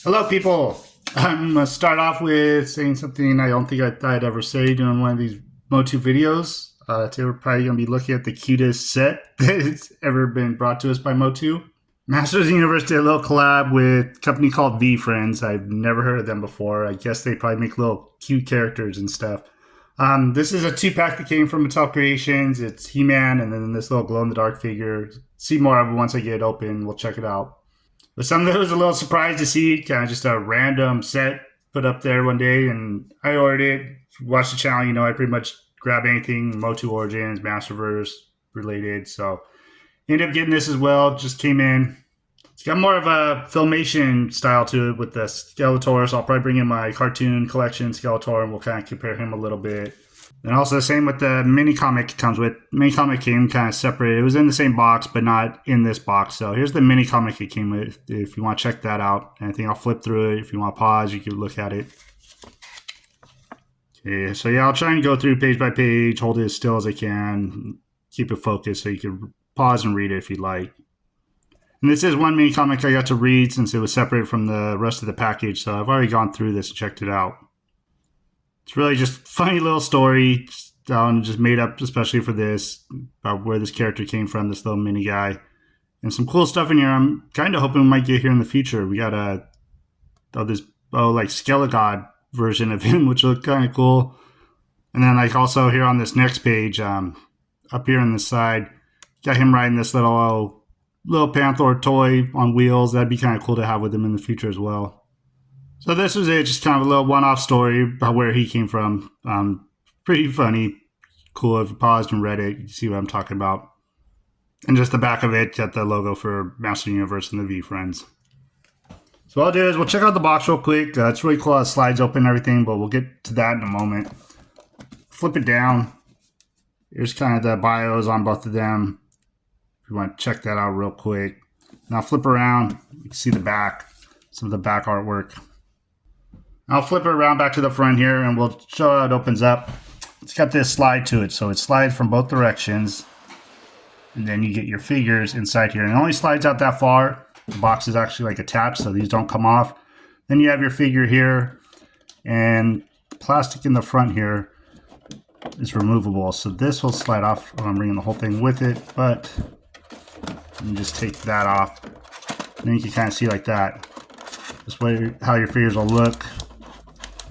Hello, people. I'm going to start off with saying something I don't think I thought I'd ever say during one of these Motu videos. Today we're probably going to be looking at the cutest set that's ever been brought to us by Motu. Masters of the Universe did a little collab with a company called VeeFriends. I've never heard of them before. I guess they probably make little cute characters and stuff. This is a 2-pack that came from Mattel Creations. It's He-Man and then this little glow-in-the-dark figure. See more of it once I get it open. We'll check it out. But something that was a little surprised to see, kind of just a random set put up there one day, and I ordered it. If you watch the channel, you know I pretty much grab anything Motu Origins, Masterverse related. So ended up getting this as well. Just came in. It's got more of a filmation style to it with the Skeletor, so I'll probably bring in my cartoon collection Skeletor, and we'll kind of compare him a little bit. And also the same with the mini comic it comes with. Mini comic came kind of separate. It was in the same box, but not in this box. So here's the mini comic it came with. If you want to check that out, and I think I'll flip through it. If you want to pause, you can look at it. Okay, so yeah, I'll try and go through page by page, hold it as still as I can, keep it focused so you can pause and read it if you'd like. And this is one mini comic I got to read since it was separated from the rest of the package. So I've already gone through this and checked it out. It's really just a funny little story, just made up especially for this, about where this character came from, this little mini guy. And some cool stuff in here I'm kind of hoping we might get here in the future. We got like Skeletor version of him, which looked kind of cool. And then like also here on this next page, up here on the side, got him riding this little Panther toy on wheels. That'd be kind of cool to have with him in the future as well. So this was it, just kind of a little one-off story about where he came from. Pretty funny, cool. If you paused and read it, you see what I'm talking about. And just the back of it, got the logo for Masters of the Universe and the VeeFriends. So what I'll do is we'll check out the box real quick. It's really cool how it slides open and everything, but we'll get to that in a moment. Flip it down. Here's kind of the bios on both of them. If you want to check that out real quick. Now flip around, you can see the back, some of the back artwork. I'll flip it around back to the front here and we'll show how it opens up. It's got this slide to it, so it slides from both directions. And then you get your figures inside here. And it only slides out that far. The box is actually like attached, so these don't come off. Then you have your figure here. And the plastic in the front here is removable. So this will slide off. I'm bringing the whole thing with it, but you can just take that off. And then you can kind of see like that. This way how your figures will look.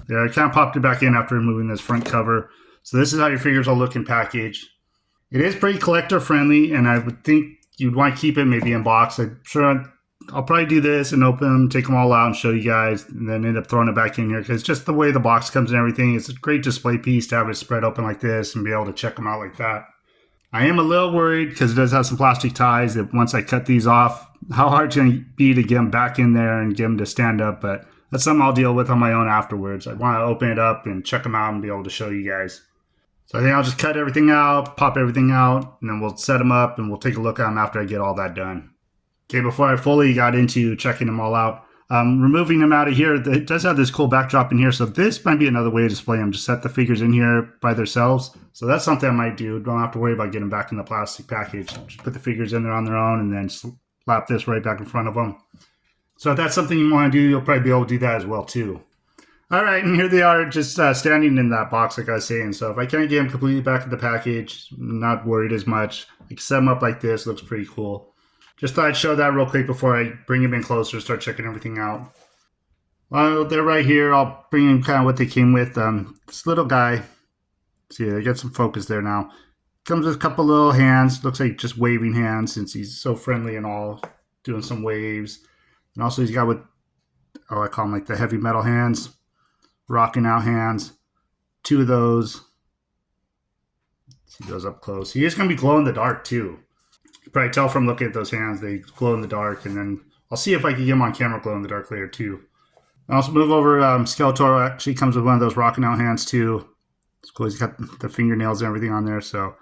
There, I kind of popped it back in after removing this front cover. So this is how your figures will look in package. It is pretty collector friendly, and I would think you'd want to keep it maybe in box. I'm sure I'll probably do this and open them, take them all out and show you guys, and then end up throwing it back in here because just the way the box comes and everything, it's a great display piece to have it spread open like this and be able to check them out like that. I am a little worried because it does have some plastic ties that once I cut these off, how hard it's going to be to get them back in there and get them to stand up, but that's something I'll deal with on my own afterwards. I want to open it up and check them out and be able to show you guys. So I think I'll just cut everything out, pop everything out, and then we'll set them up and we'll take a look at them after I get all that done. Okay, before I fully got into checking them all out, removing them out of here, it does have this cool backdrop in here, so this might be another way to display them. Just set the figures in here by themselves. So that's something I might do. Don't have to worry about getting them back in the plastic package. Just put the figures in there on their own and then slap this right back in front of them. So if that's something you want to do, you'll probably be able to do that as well too. All right, and here they are just standing in that box like I was saying. So if I can't get them completely back in the package, I'm not worried as much. I can set them up like this, looks pretty cool. Just thought I'd show that real quick before I bring them in closer, start checking everything out. Well, they're right here. I'll bring in kind of what they came with. This little guy, see, I got some focus there now. Comes with a couple little hands, looks like just waving hands since he's so friendly and all, doing some waves. And also he's got I call them like the heavy metal hands, rocking out hands. 2 of those. See those up close. He is going to be glow in the dark too. You can probably tell from looking at those hands, they glow in the dark. And then I'll see if I can get him on camera glow in the dark later too. I'll also move over, Skeletor actually comes with one of those rocking out hands too. It's cool, he's got the fingernails and everything on there. So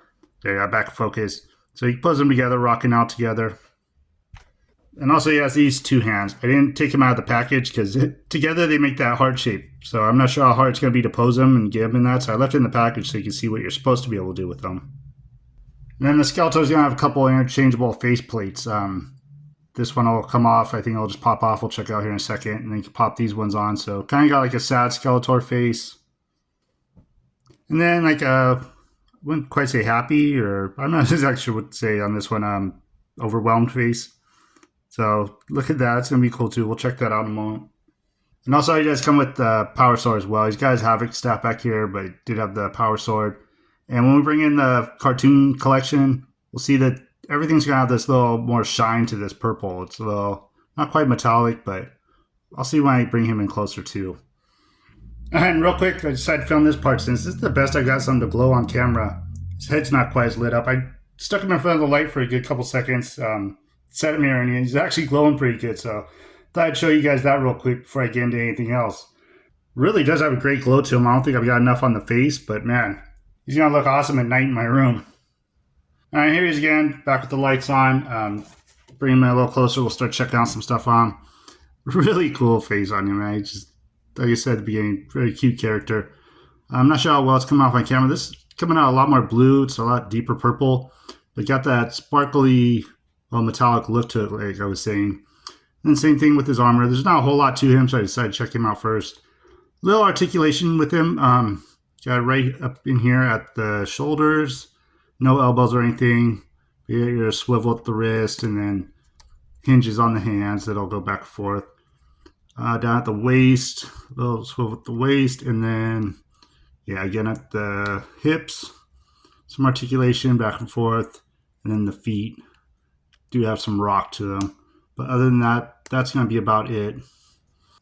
there you go, back focus. So he puts them together, rocking out together. And also he has these 2 hands. I didn't take them out of the package because together they make that heart shape. So I'm not sure how hard it's going to be to pose them and get them in that. So I left it in the package so you can see what you're supposed to be able to do with them. And then the Skeletor's going to have a couple interchangeable face plates. this one will come off. I think it'll just pop off. We'll check it out here in a second. And then you can pop these ones on. So kind of got like a sad Skeletor face. And then like I wouldn't quite say happy, or I'm not exactly sure what to say on this one. Overwhelmed face. So look at that. It's going to be cool too. We'll check that out in a moment. And also, you guys come with the power sword as well. These guys Havoc staff back here, but did have the power sword. And when we bring in the cartoon collection, we'll see that everything's going to have this little more shine to this purple. It's a little, not quite metallic, but I'll see when I bring him in closer too. And real quick, I decided to film this part since this is the best I got something to glow on camera. His head's not quite as lit up. I stuck him in front of the light for a good couple seconds, set him here, and he's actually glowing pretty good. So thought I'd show you guys that real quick before I get into anything else. Really does have a great glow to him. I don't think I've got enough on the face, but man, he's going to look awesome at night in my room. All right, here he is again, back with the lights on. Bring him in a little closer. We'll start checking out some stuff on him. Really cool face on him, man. Just, like I said at the beginning, very cute character. I'm not sure how well it's coming off on camera. This is coming out a lot more blue. It's a lot deeper purple, but got that sparkly, metallic look to it, like I was saying. And same thing with his armor. There's not a whole lot to him, so I decided to check him out first. Little articulation with him. Got right up in here at the shoulders. No elbows or anything. You're a swivel at the wrist, and then hinges on the hands that'll go back and forth. Down at the waist, a little swivel at the waist, and then, yeah, again at the hips. Some articulation back and forth, and then the feet do have some rock to them. But other than that, that's going to be about it.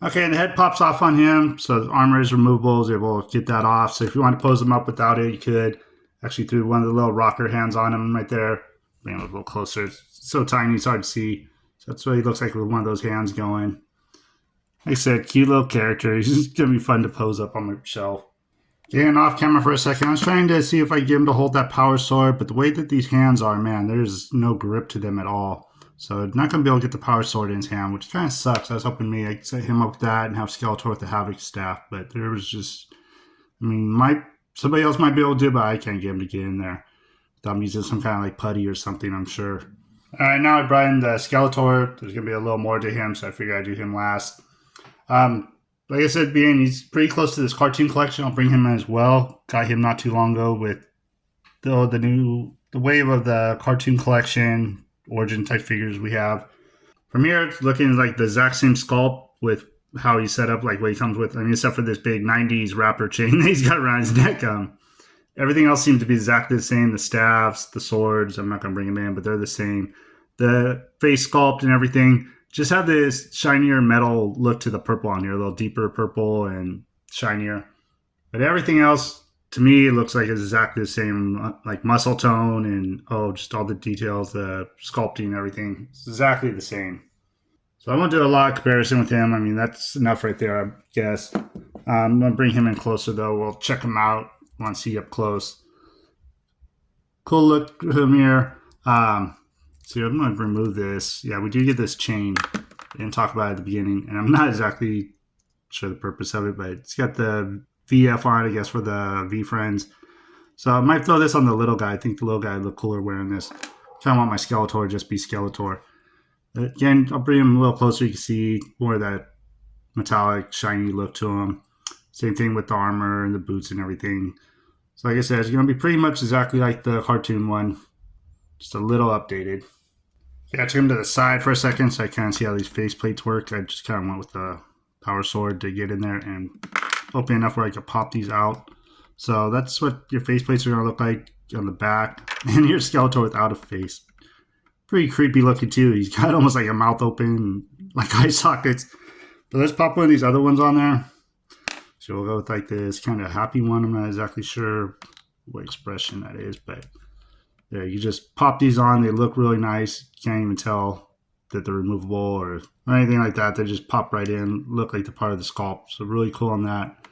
Okay, and the head pops off on him, so the armor is removable. Is able to get that off. So if you want to pose him up without it, you could. Actually threw one of the little rocker hands on him right there. Bring him a little closer. It's so tiny, it's hard to see. So that's what he looks like with one of those hands going. Like I said, cute little character. He's just going to be fun to pose up on my shelf. Getting off camera for a second, I was trying to see if I could get him to hold that power sword, but the way that these hands are, man, there's no grip to them at all. So not going to be able to get the power sword in his hand, which kind of sucks. I was hoping maybe I could set him up with that and have Skeletor with the Havoc staff, but there was just, I mean, somebody else might be able to do it, but I can't get him to get in there. I'm using some kind of like putty or something, I'm sure. All right, now I brought in the Skeletor. There's going to be a little more to him, so I figured I'd do him last. Like I said, he's pretty close to this cartoon collection. I'll bring him in as well. Got him not too long ago with the wave of the cartoon collection origin type figures we have. From here, it's looking like the exact same sculpt with how he's set up, like what he comes with. I mean, except for this big 90s rapper chain that he's got around his neck. Everything else seems to be exactly the same. The staffs, the swords, I'm not going to bring them in, but they're the same. The face sculpt and everything just have this shinier metal look to the purple on here, a little deeper purple and shinier. But everything else, to me, it looks like it's exactly the same, like muscle tone and, just all the details, the sculpting and everything. It's exactly the same. So I won't do a lot of comparison with him. I mean, that's enough right there, I guess. I'm going to bring him in closer, though. We'll check him out. Want to see up close. Cool look to him here. So I'm going to remove this. Yeah, we do get this chain. I didn't talk about it at the beginning, and I'm not exactly sure the purpose of it, but it's got the VF on it, I guess, for the VeeFriends. So I might throw this on the little guy. I think the little guy would look cooler wearing this. Kind of want my Skeletor to just be Skeletor. Again, I'll bring him a little closer. You can see more of that metallic, shiny look to him. Same thing with the armor and the boots and everything. So like I said, it's going to be pretty much exactly like the cartoon one. Just a little updated. Yeah, I took him to the side for a second so I kind of see how these face plates work. I just kind of went with the power sword to get in there and open enough where I could pop these out. So that's what your face plates are going to look like on the back. And here's Skeletor without a face. Pretty creepy looking too. He's got almost like a mouth open, like eye sockets. But let's pop one of these other ones on there. So we'll go with like this kind of happy one. I'm not exactly sure what expression that is, but there, you just pop these on. They look really nice. You can't even tell that they're removable or anything like that. They just pop right in, look like they're part of the sculpt. So really cool on that.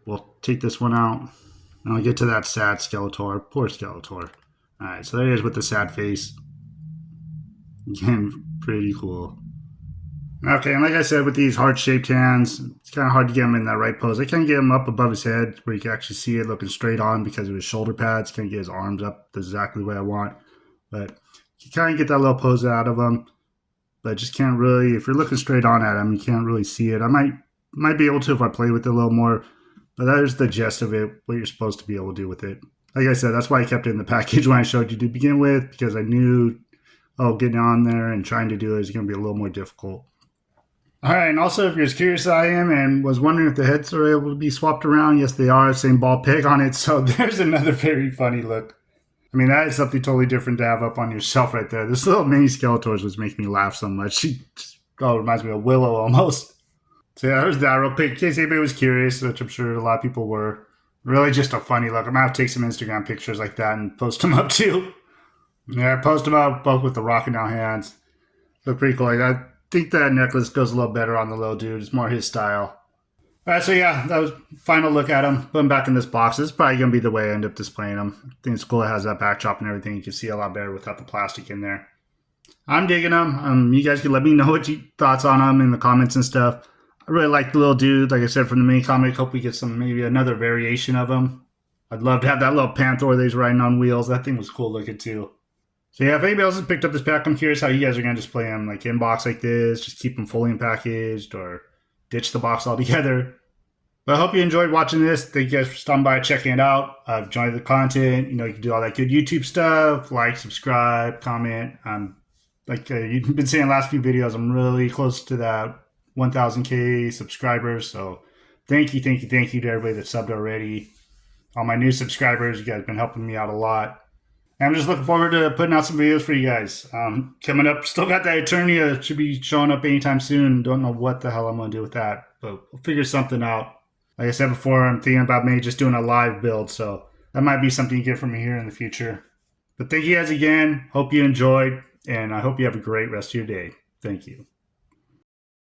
We'll take this one out. And I'll get to that sad Skeletor. Poor Skeletor. All right, so there he is with the sad face. Again, pretty cool. Okay, and like I said, with these heart-shaped hands, it's kind of hard to get him in that right pose. I can't get him up above his head where you can actually see it looking straight on because of his shoulder pads. Can't get his arms up exactly the way I want. But you kind of get that little pose out of him. but just can't really. If you're looking straight on at him, you can't really see it. I might be able to if I play with it a little more, but there's the gist of it. What you're supposed to be able to do with it. Like I said, that's why I kept it in the package when I showed you to begin with, because I knew, oh, getting on there and trying to do it is going to be a little more difficult. All right, and also if you're as curious as I am and was wondering if the heads are able to be swapped around, yes, they are. Same ball peg on it. So there's another very funny look. I mean, that is something totally different to have up on your shelf right there. This little mini Skeletors was making me laugh so much. She just, reminds me of Willow almost. So yeah, there's that real quick. In case anybody was curious, which I'm sure a lot of people were. Really just a funny look. I'm going to have to take some Instagram pictures like that and post them up too. Yeah, post them up both with the rocking out hands. Look pretty cool. I think that necklace goes a little better on the little dude. It's more his style. All right, so yeah, that was final look at him. Put him back in this box. This is probably going to be the way I end up displaying him. I think it's cool. It has that backdrop and everything. You can see a lot better without the plastic in there. I'm digging them. You guys can let me know what your thoughts on them in the comments and stuff. I really like the little dude. Like I said, from the mini comic, hope we get maybe another variation of him. I'd love to have that little panther that he's riding on wheels. That thing was cool looking too. So yeah, if anybody else has picked up this pack, I'm curious how you guys are going to display them. Like in box like this, just keep them fully packaged, or ditch the box altogether. But I hope you enjoyed watching this. Thank you guys for stopping by, checking it out. I've enjoyed the content. You can do all that good YouTube stuff. Like, subscribe, comment. Like you've been saying last few videos, I'm really close to that 1,000K subscribers. So thank you to everybody that's subbed already. All my new subscribers, you guys have been helping me out a lot. And I'm just looking forward to putting out some videos for you guys. Coming up, still got that Eternia. Should be showing up anytime soon. Don't know what the hell I'm going to do with that, but we'll figure something out. Like I said before, I'm thinking about maybe just doing a live build, so that might be something you get from me here in the future. But thank you guys again. Hope you enjoyed, and I hope you have a great rest of your day. Thank you.